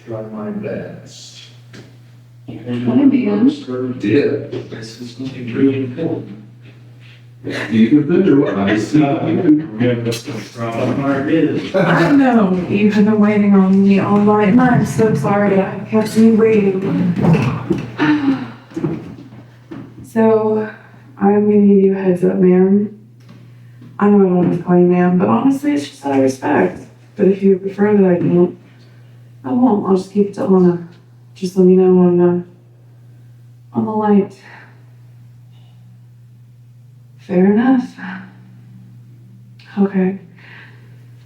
Try my best. Did. This is something really important. Even though I see you. I know, you've been waiting on me all night, and I'm so sorry I kept you waiting. So, I'm gonna give you a heads up, ma'am. I know I don't have to call you ma'am, but honestly, it's just out of respect. But if you prefer that I don't, I won't. I'll just keep it to Anna. Just let me know on the light. Fair enough. Okay.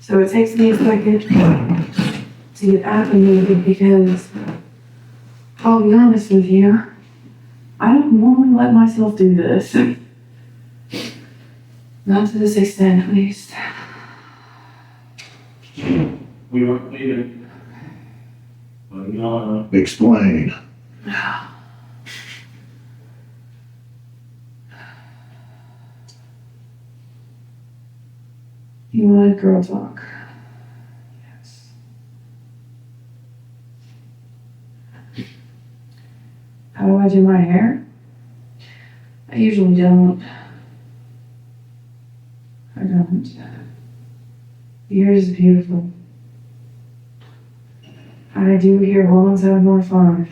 So it takes me a second to get acclimated because I'll be honest with you, I don't normally let myself do this. Not to this extent, at least. We weren't leaving. But no. Explain. You wanted girl talk. Yes. How do I do my hair? I usually don't. I don't. Yours is beautiful. I do hear blondes have more fun.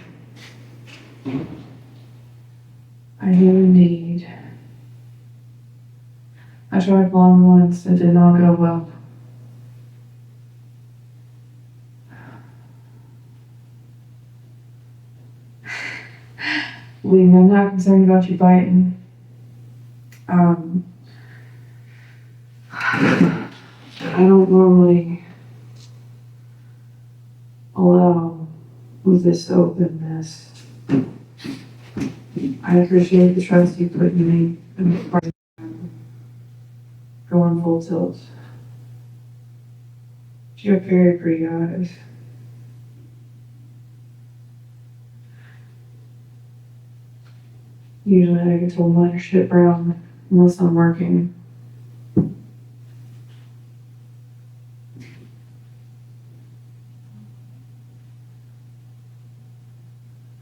I do indeed. I tried blonde once, it did not go well. Believe me, I'm not concerned about you biting. I don't normally allow this openness. I appreciate the trust you put in me and going full tilt. You have very pretty eyes. Usually I get told my shit brown unless I'm working.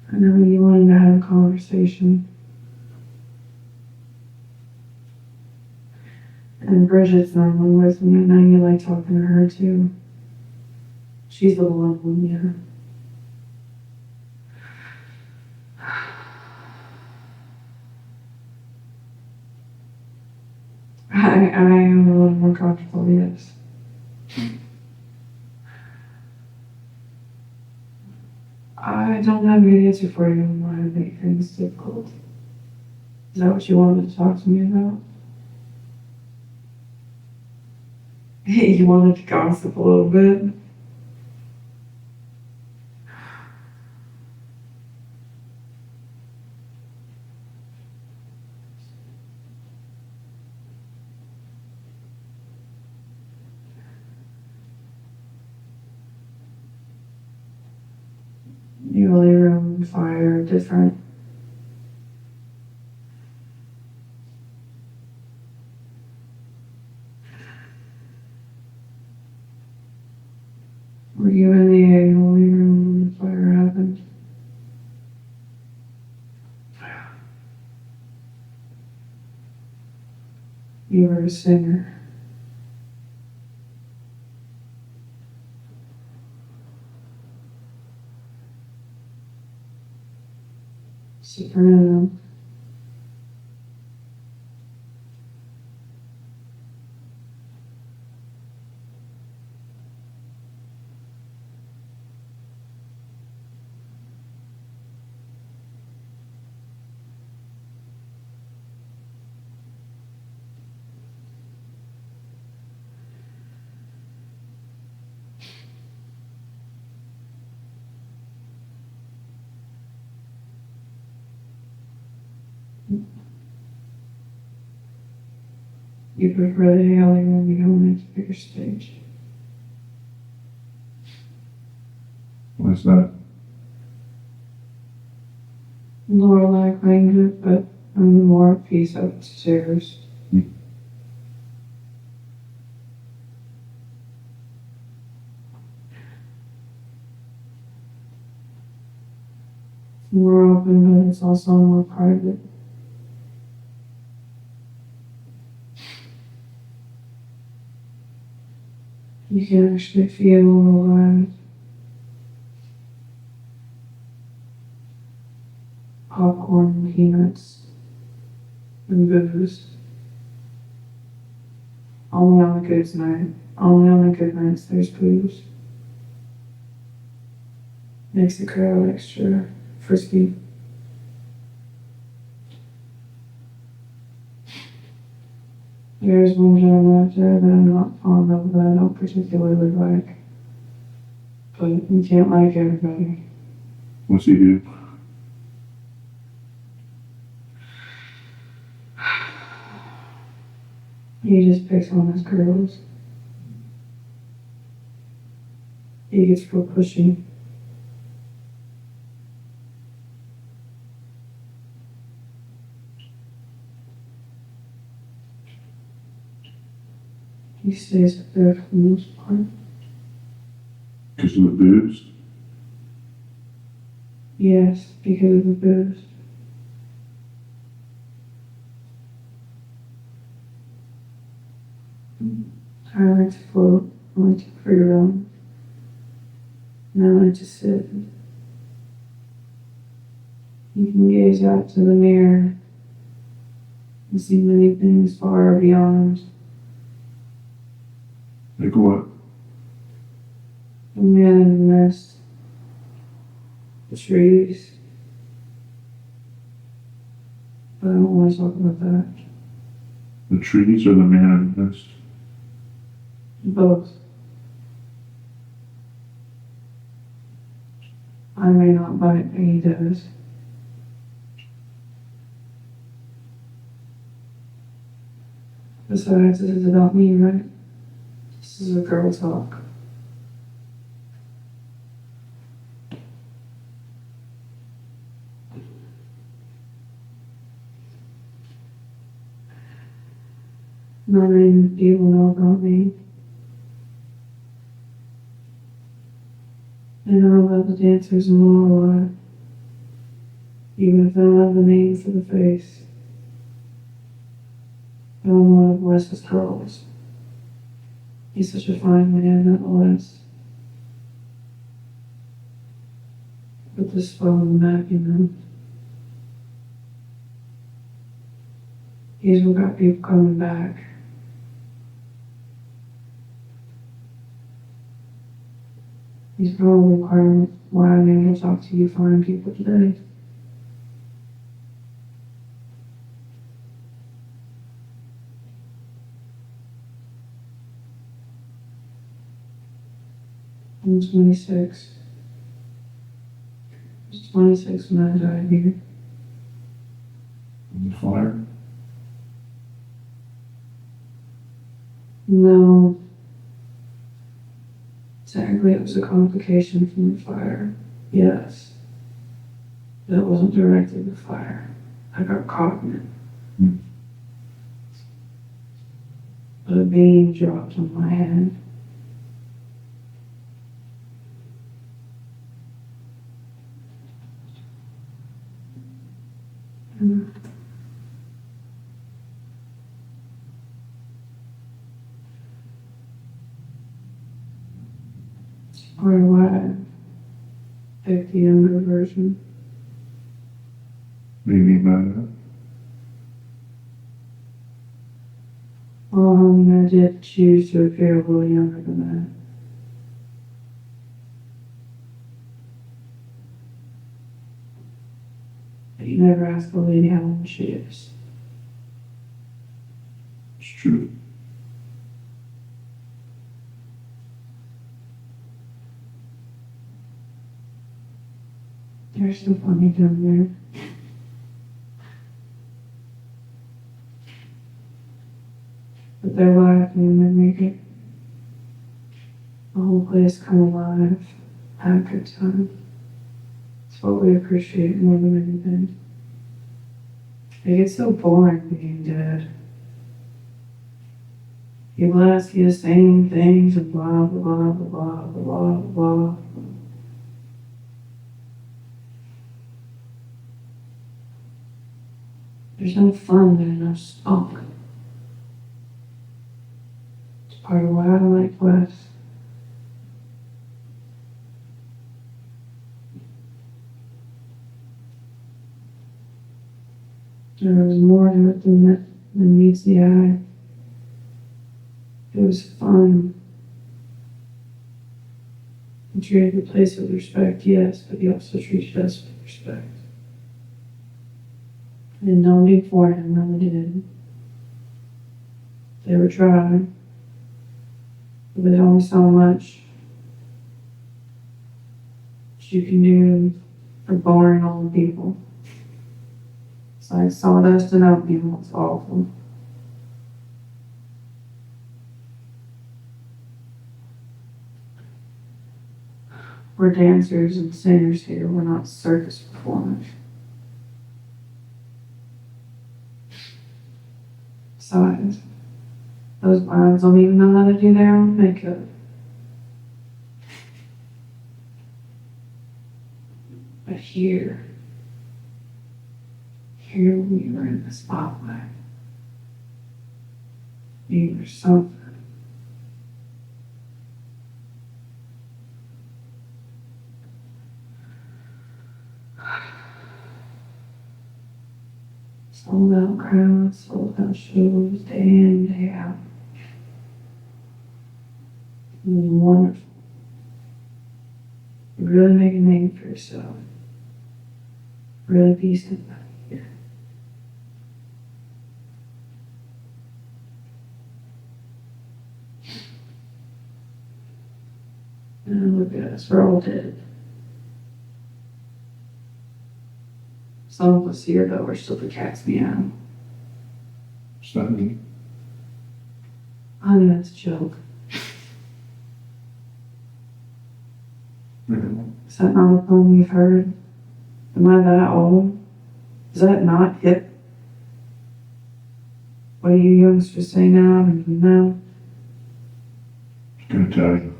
I know you wanted to have a conversation. And Bridget's normally with me. I know you like talking to her too. She's the one, yeah. I am a little more comfortable, yes. I don't have a good answer for you on why I make things difficult. Is that what you wanted to talk to me about? You wanted to gossip a little bit? Usually room, fire, different. Were you in the holy room when the fire happened? You were a singer. Soprano. You prefer the Haley when you go into the bigger stage. What's that? More like it, but I'm more at peace upstairs. It's more open, but it's also more private. You can actually feel alive. Popcorn, peanuts, and booze. Only on the good night. Only on the good nights there's booze. Makes the crowd extra frisky. There's one gentleman out there that I'm not fond of, that I don't particularly like. But you can't like everybody. What's he do? He just picks on his girls. He gets real pushy. He stays up there for the most part. Because of the boobs? Yes, because of the booze. I like to float. I like to free roam. And I like to sit. You can gaze out to the mirror and see many things far beyond. Like what? The man in the mist, the trees. But I don't want to talk about that. The trees or the man in the mist? Both. I may not bite, but he does. Besides, this is about me, right? This is a girl talk. Not many people know about me. They know about the dancers in Laurel, even if they don't have the names or the face. But I'm one of Wes's girls. He's such a fine man, nonetheless. Put this phone back, you know. He's what got people coming back. He's probably part of why I'm able to talk to you fine people today. I'm 26. I was 26 when I died here. In the fire? No. Technically, it was a complication from the fire. Yes. But it wasn't directly the fire. I got caught in it. But a beam dropped on my head. Or why I picked the younger version. What do you mean by that? Well, I mean, I did choose to appear a little younger than that. But you never ask a lady how old she is. It's true. You're so funny down there. But they're laughing and they make it the whole place come alive, have a good time. It's what we appreciate more than anything. It gets so boring being dead. People ask you the same things and blah, blah, blah, blah, blah, blah. There's no fun there, no spunk. It's part of why I like West. There was more to it than meets the eye. It was fun. He treated the place with respect, yes, but he also treated us with respect. And no need for him, really did. They were trying, but there's only so much that you can do for boring old people. It's like sawdust and oatmeal, it's awful. We're dancers and singers here, we're not circus performers. Besides, those clowns don't even know how to do their own makeup. But here we were in the spotlight. We were something. Sold out crowds, sold out shows, day in, day out. It was wonderful. You really make a name for yourself. Really be somebody here. And look at us, we're all dead. Some of us here, though, are still the cat's meow. Suddenly, I know that's a joke. Is that not a poem you've heard? Am I that old? Is that not hip? What do you youngsters say now? And you know? I was gonna tell you.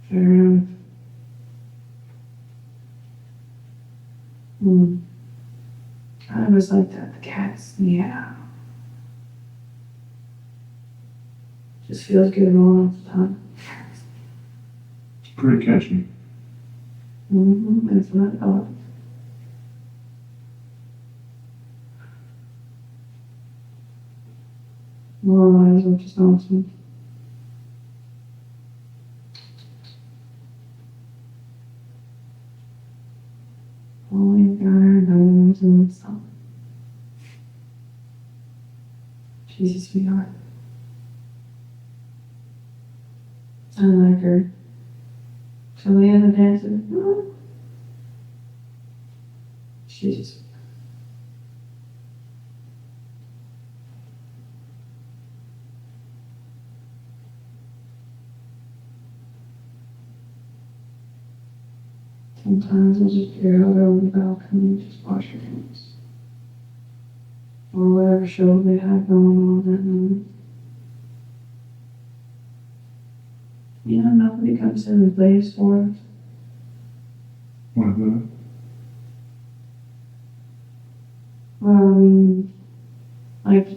Fair enough. I was like that, the cat's meow. Just feels good all the time. It's pretty catchy. That's what I thought. More eyes, which is awesome. Only got her nose and stuff. She's a sweetheart. I like her. So we had a dancer. She's just. Sometimes I'll just get out over the balcony and just wash your hands. Or whatever show they have going on that night. You know, nobody comes in and plays for us. What is that? Well, I mean, like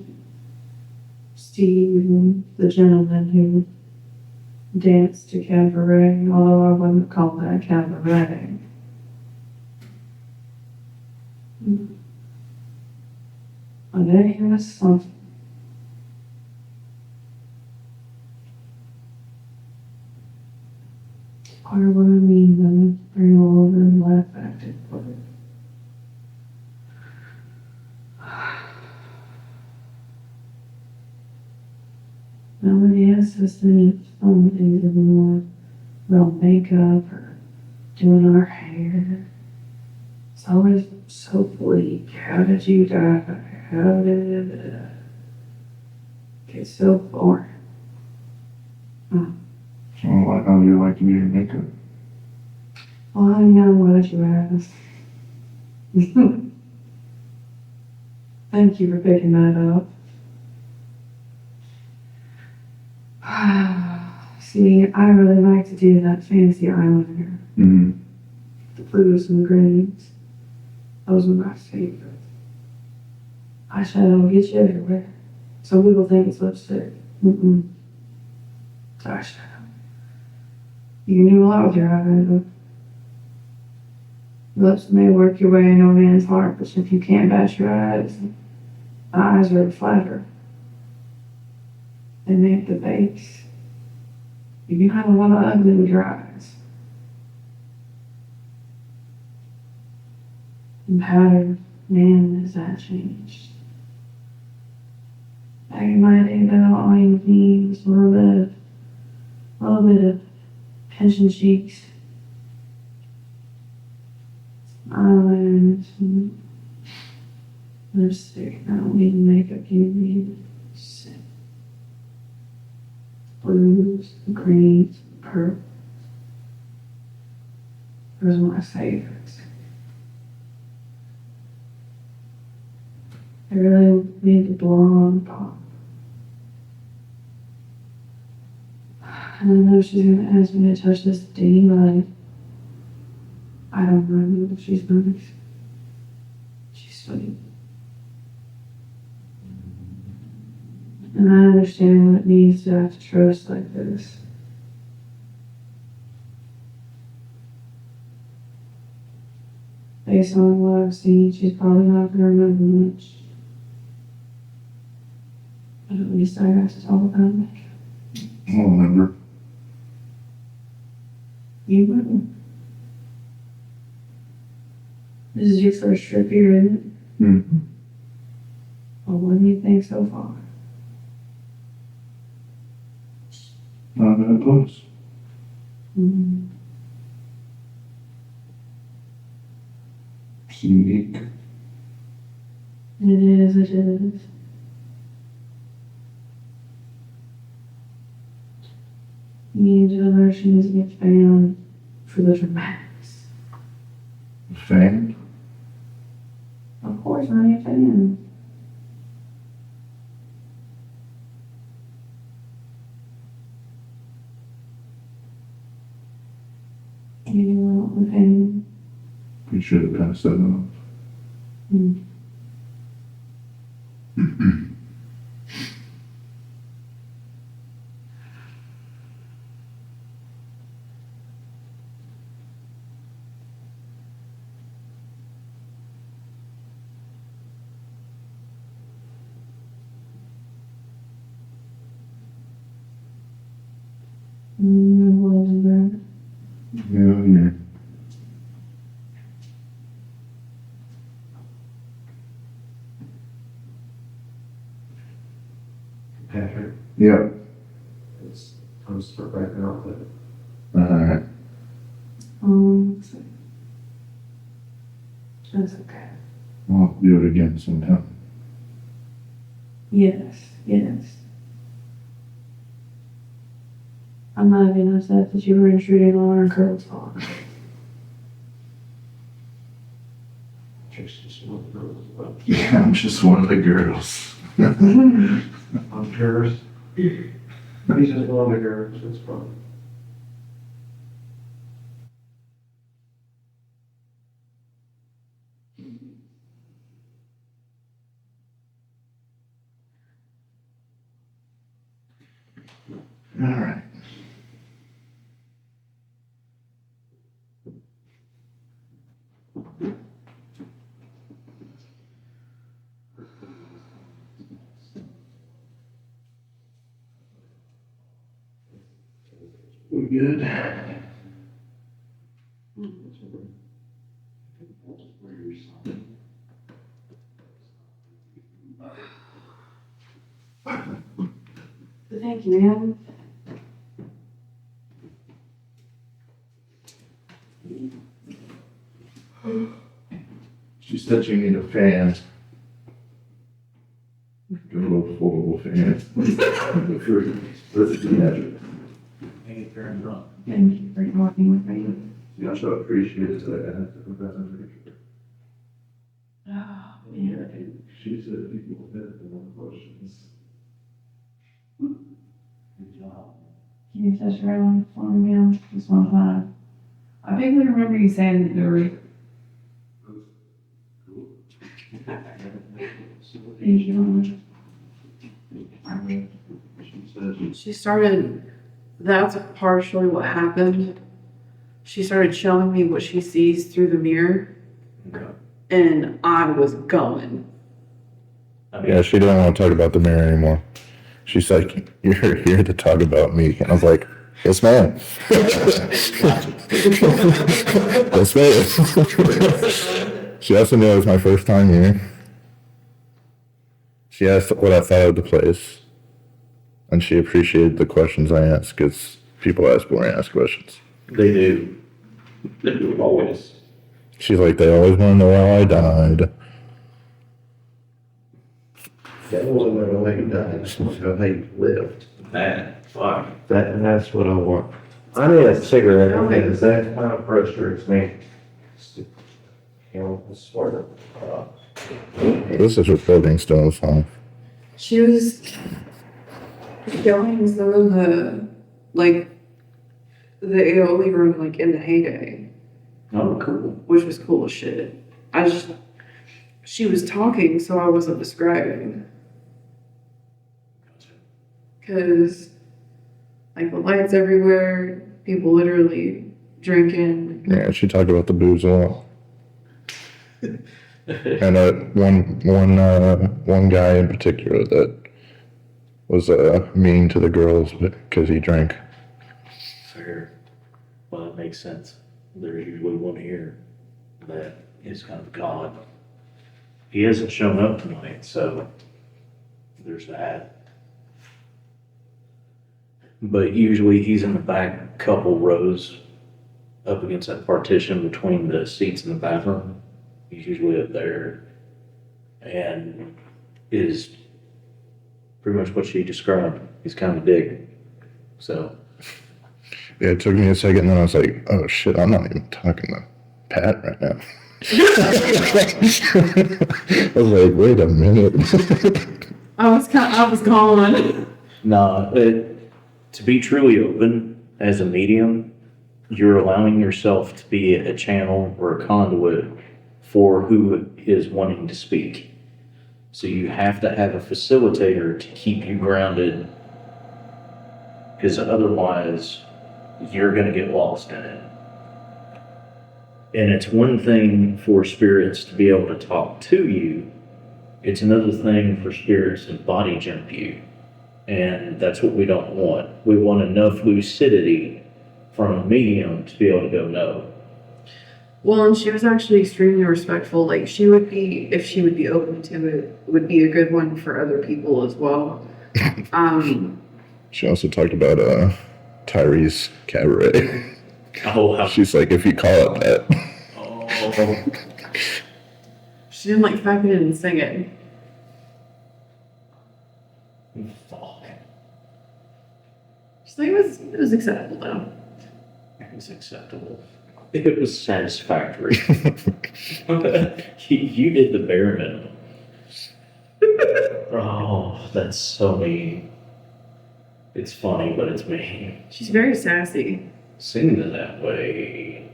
Steve and the gentleman who danced to cabaret, although I wouldn't call that cabaret. But they have something. Part of what I mean by bring all of them laugh active for it. Nobody asks us any fun things anymore about makeup or doing our hair. It's always so bleak. How did you die? How did It's so boring. So like how you like to do your makeup. Well, honey, I'm glad you asked. Thank you for picking that up. See, I really like to do that fancy eyeliner. Mm-hmm. The blues and greens. Those are my favorites. Eyeshadow will get you everywhere. Some people think it's lipstick. Mm-mm. It's eyeshadow. You can do a lot with your eyeshadow. Your lips may work your way into a man's heart, but if you can't bash your eyes, the eyes are a flatter. They make the face. You can have a lot of ugly with your eyes. And powder, man, has that changed. Back in my day, though, all you need was a little bit of pension cheeks, eyeliner, some lipstick. I don't need makeup. You need scent. Blues, greens, purple. Those are my favorites. I really need the blonde pop. And I know she's gonna ask me to touch this dainty light. I don't mind if she's nice. She's sweet. And I understand what it means to have to trust like this. Based on what I've seen, she's probably not gonna remember much. But at least I got to talk about it. I'll remember. You wouldn't. This is your first trip here, isn't it? Mm-hmm. Well, what do you think so far? Not a bad place. Mm-hmm. It's unique. It is, it is. You need to know she needs to get found for the dramatics. A fan? Of course, I ain't a fan. You want a fan? We should have passed that off. Mm. Yeah, yeah. Patrick, Yep. it's time to start wrapping up with it. Alright. That's okay. I'll do it again sometime. Yes, yes. I'm not even upset that you were intruding on our girls' talk. Trish just want to know about Yeah, I'm just one of the girls. I'm curious. He's just one of the girls, it's fine. Alright. We good? Thank you, man. She said you need a fan. Go foldable fan. For the theatrical. Thank you for talking with me. You know, so appreciated that I had to put that in the picture. Oh, man. She said people had the more questions. Good job. Can you touch around for me now? Just one time. I vaguely remember you saying that there were. Thank you. She started, that's partially what happened. She started showing me what she sees through the mirror, and I was going. Yeah, she didn't want to talk about the mirror anymore. She's like, "You're here to talk about me." And I was like, "Yes, ma'am." Yes, ma'am. She also knew it was my first time here. She asked what I thought of the place. And she appreciated the questions I asked, because people ask when I ask questions. They do. They do, always. She's like, they always want to know how I died. That wasn't the way you died, it's how you lived. Fuck. That's what I want. I need a cigarette, because that kind of frustrates me. You know, it's sort of, This is recording still, fine. She was showing some of the, like, the aioli room, like, in the heyday, Oh, cool. which was cool as shit. She was talking, so I wasn't describing. Because, like, the lights everywhere, people literally drinking. Yeah, she talked about the booze a lot. And one guy in particular that was mean to the girls because he drank. Fair. Well, that makes sense. There's usually one here that is kind of God. He hasn't shown up tonight, so there's that. But usually he's in the back couple rows up against that partition between the seats in the bathroom. He's usually up there and is pretty much what she described. He's kind of a dick. So, Yeah, it took me a second, and then I was like, oh shit, I'm not even talking to Pat right now. I was like, wait a minute. I was gone. nah, to be truly open as a medium, you're allowing yourself to be a channel or a conduit for who is wanting to speak. So you have to have a facilitator to keep you grounded, because otherwise you're going to get lost in it. And it's one thing for spirits to be able to talk to you. It's another thing for spirits to body jump you. And that's what we don't want. We want enough lucidity from a medium to be able to go, no. Well, and she was actually extremely respectful. Like, she would be, if she would be open to it, would be a good one for other people as well. She also talked about Tyrese Cabaret. Oh, how She's like, if you call it that. oh. She didn't like the fact that I didn't sing it. Fuck. She's like, it was acceptable though. It's acceptable. It was satisfactory. You did the bare minimum. Oh, that's so mean. It's funny, but it's mean. She's very sassy. Singing it that way.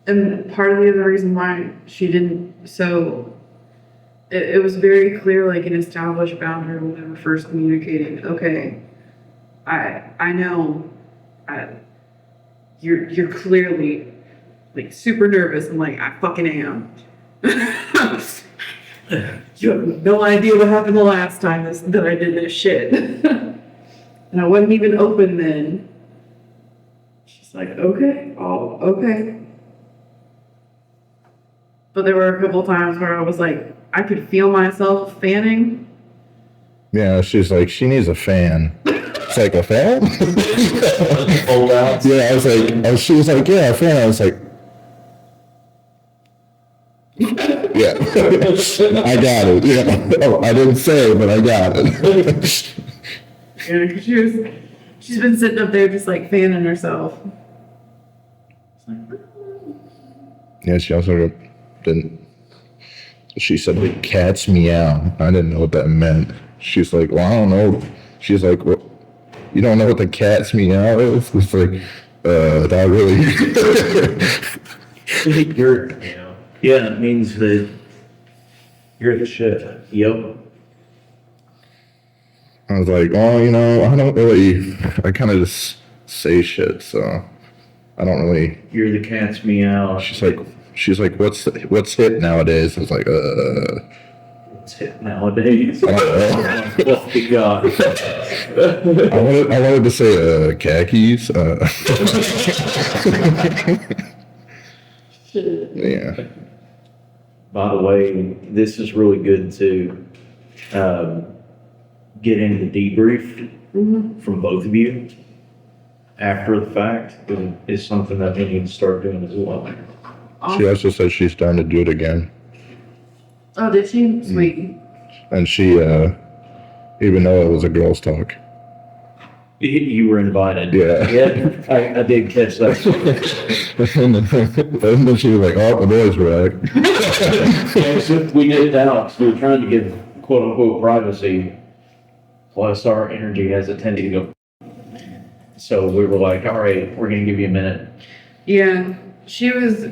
And part of the other reason why she didn't, so it was very clear, like an established boundary when we were first communicating. Okay, I know you're clearly like super nervous. I'm like, I fucking am. You have no idea what happened the last time that I did this shit. And I wasn't even open then. She's like, okay, oh, okay. But there were a couple times where I was like, I could feel myself fanning. Yeah, she's like, she needs a fan. It's like, a fan? Fold out. Yeah, I was like, she was like, yeah, a fan. I was like, Yeah. I got it. Yeah. Oh, I didn't say it, but I got it. Yeah, 'cause she's been sitting up there just like fanning herself. Yeah, she also didn't. She said the cat's meow. I didn't know what that meant. She's like, well, I don't know. She's like, well, you don't know what the cat's meow is? It's like, not really. You're, Yeah, it means that, you're the shit. yep, I was like, oh, you know, I don't really. I kind of just say shit, so I don't really. you're the cat's meow. She's like, what's hit nowadays? I was like, It's hit nowadays. I don't know. Oh, God. I wanted to say khakis. Yeah. By the way, this is really good to get in the debrief from both of you after the fact. Is something that we need to start doing as well. She also said she's starting to do it again. Oh, did she? Sweet. And she, even though it was a girl's talk. You were invited. Yeah. Yeah, I did catch that. And then she was like, oh, the boys were back. Yeah, so we did it out. We were trying to give quote unquote privacy. Plus our energy has a tendency to go. So we were like, all right, we're going to give you a minute. Yeah, she was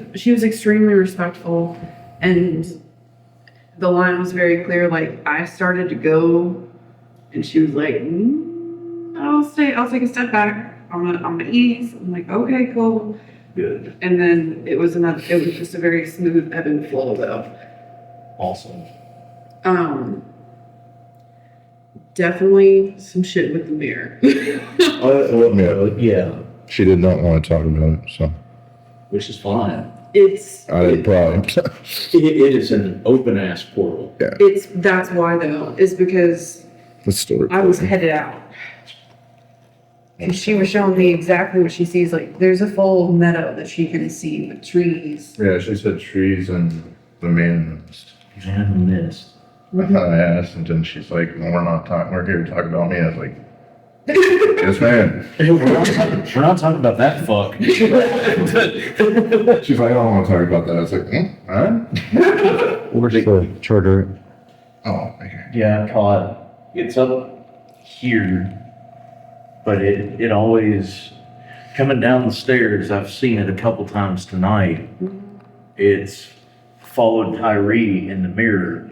extremely respectful, and the line was very clear. Like, I started to go, and she was like, I'll take a step back. I'm gonna ease. I'm like, okay, cool. Good. And then it was just a very smooth ebb and flow though. Awesome. Definitely some shit with the mirror. Yeah, She did not want to talk about it, so which is fine. I didn't probably. It is an open ass portal. That's why though, is because The story. I was headed out. And she was showing me exactly what she sees. Like, there's a full meadow that she can see with trees. Yeah, she said trees and the man mist. Man mist. I asked, and then she's like, no, we're not talking. We're here to talk about me. I was like, yes, ma'am. We're not talking about that fuck. She's like, I don't want to talk about that. I was like, all right. Where's the charter? Oh, okay. Yeah, caught. It's up here, but it always coming down the stairs. I've seen it a couple times tonight. It's followed Tyree in the mirror,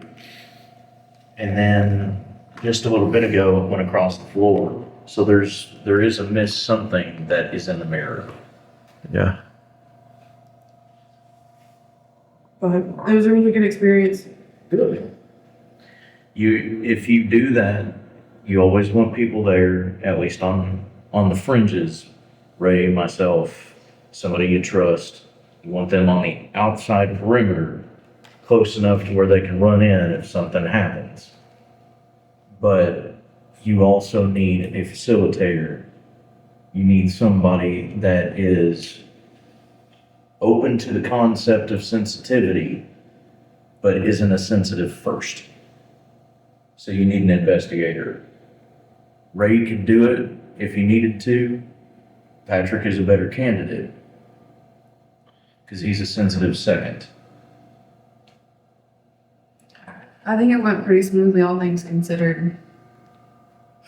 and then just a little bit ago it went across the floor. So there is a miss something that is in the mirror. Yeah. But it was a really good experience. Good. If you do that, you always want people there, at least on the fringes. Ray, myself, somebody you trust. You want them on the outside perimeter, close enough to where they can run in if something happens. But you also need a facilitator. You need somebody that is open to the concept of sensitivity, but isn't a sensitive first. So you need an investigator. Ray could do it if he needed to. Patrick is a better candidate because he's a sensitive second. I think it went pretty smoothly, all things considered.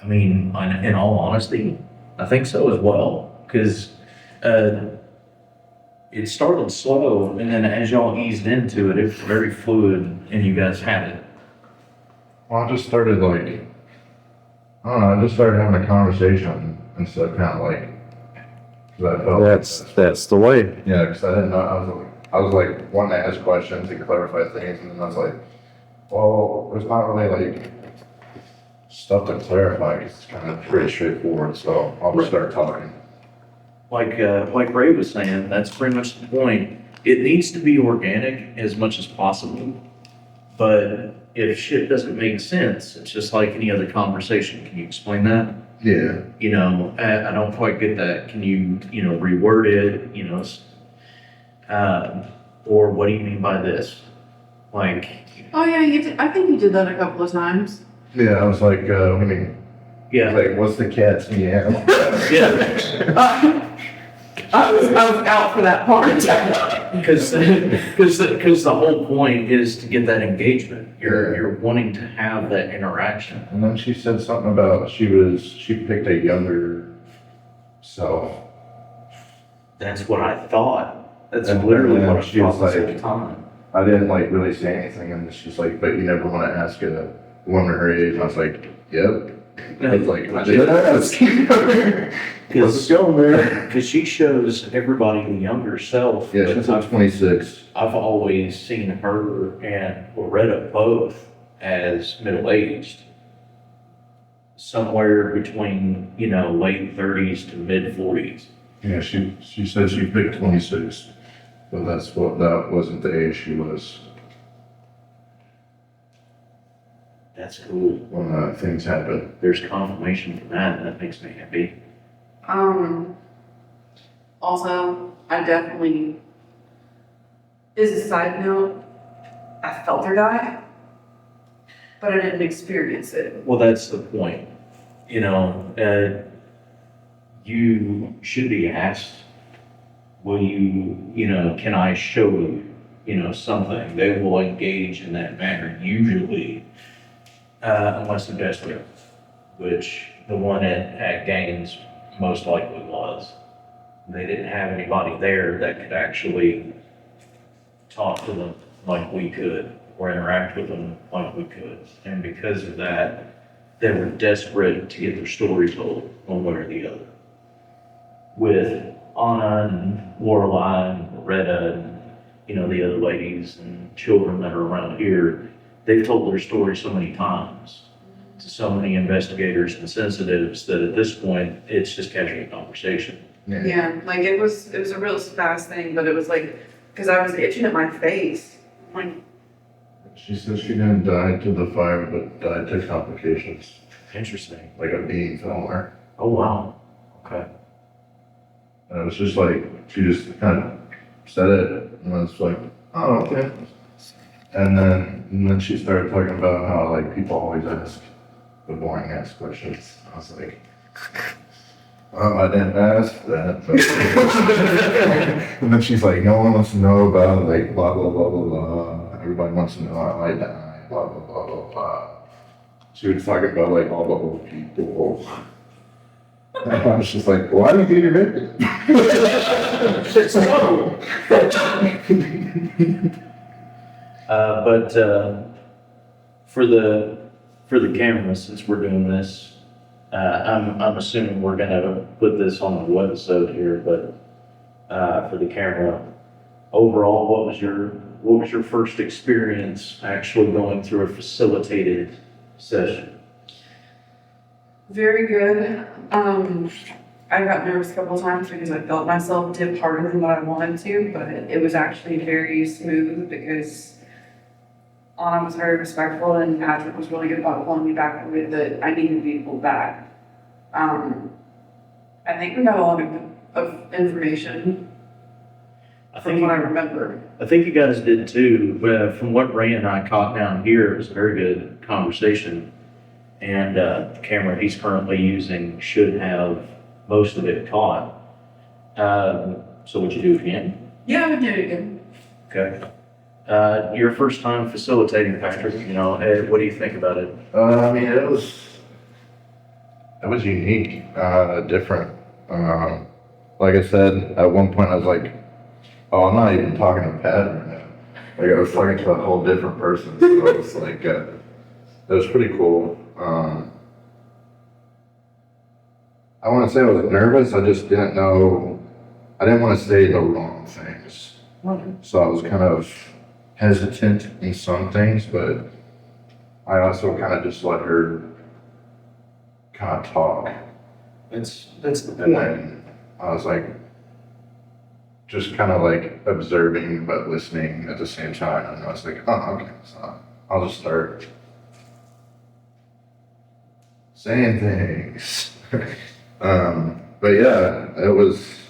I mean, in all honesty, I think so as well. Because it started slow, and then as y'all eased into it, it was very fluid, and you guys had it. Well, I just started like, I don't know, I just started having a conversation instead of kind of like, because I felt That's the way. yeah, because I didn't know, I was like wanting to ask questions and clarify things, and then I was like, well, there's not really like stuff to clarify. It's kind of pretty straightforward, so I'll just start talking. Like Ray was saying, that's pretty much the point. It needs to be organic as much as possible, but if shit doesn't make sense, it's just like any other conversation. Can you explain that? Yeah. You know, I don't quite get that. Can you reword it, or what do you mean by this? Like, Oh yeah, you did. I think you did that a couple of times. Yeah, I was like, I mean, yeah, like, what's the cat's meow? yeah. I was out for that part. Because the whole point is to get that engagement. You're wanting to have that interaction. And then she said something about she picked a younger self. That's what I thought. That's And literally then what I she was thought this like- whole time. I didn't like really say anything, and she's like, but you never want to ask a woman her age. And I was like, yep. I was like, I did ask. Let's go, man. Because she shows everybody the younger self. Yeah, but she's like 26. I've always seen her and Loretta both as middle-aged. Somewhere between, late 30s to mid-40s. Yeah, she said she picked 26, but that wasn't the age she was That's cool. when things happened. There's confirmation for that. That makes me happy. Also, I definitely, as a side note, I felt her die, but I didn't experience it. Well, that's the point. You should be asked, will you, can I show you, something? They will engage in that manner, usually, unless they're desperate, which the one at Gaines most likely was. They didn't have anybody there that could actually talk to them like we could, or interact with them like we could. And because of that, they were desperate to get their story told, one way or the other. With Anna and Lorelei and Loretta and, the other ladies and children that are around here, they've told their story so many times to so many investigators and sensitives that at this point, it's just casual conversation. Yeah, like it was a real fast thing, but it was like, because I was itching at my face. Like, She said she didn't die to the fire, but died to complications, Interesting. like a beam fell on her. Oh, wow. Okay. And it was just like, she just kind of said it, and I was like, oh, okay. And then she started talking about how, like, people always ask the boring ass questions. I was like, I didn't ask that. And then she's like, no one wants to know about, like, blah, blah, blah, blah, blah. Everybody wants to know how I die, blah, blah, blah, blah, blah. She was talking about, like, all the old people. And I was just like, why did you get your But for the camera, since we're doing this, I'm assuming we're gonna put this on the website here, but for the camera, overall, what was your first experience actually going through a facilitated session? very good. I got nervous a couple of times because I felt myself dip harder than what I wanted to, but it was actually very smooth because Anna was very respectful and Patrick was really good about pulling me back with that I needed to be pulled back. I think we got a lot of information from what I remember. I think you guys did too. From what Ray and I caught down here, it was a very good conversation. And the camera he's currently using should have most of it caught. So would you do it again? Yeah, I would do it again. Okay. Your first time facilitating, Patrick, what do you think about it? I mean, it was unique, different. Like I said, at one point I was like, oh, I'm not even talking to Pat right now. Like I was talking to a whole different person. So it was like, it was pretty cool. I want to say I was nervous. I just didn't know. I didn't want to say the wrong things. So I was kind of hesitant in some things, but I also kind of just let her kind of talk. That's the And point. then I was like, just kind of like observing but listening at the same time. And I was like, oh, okay, so I'll just start saying things. But yeah, it was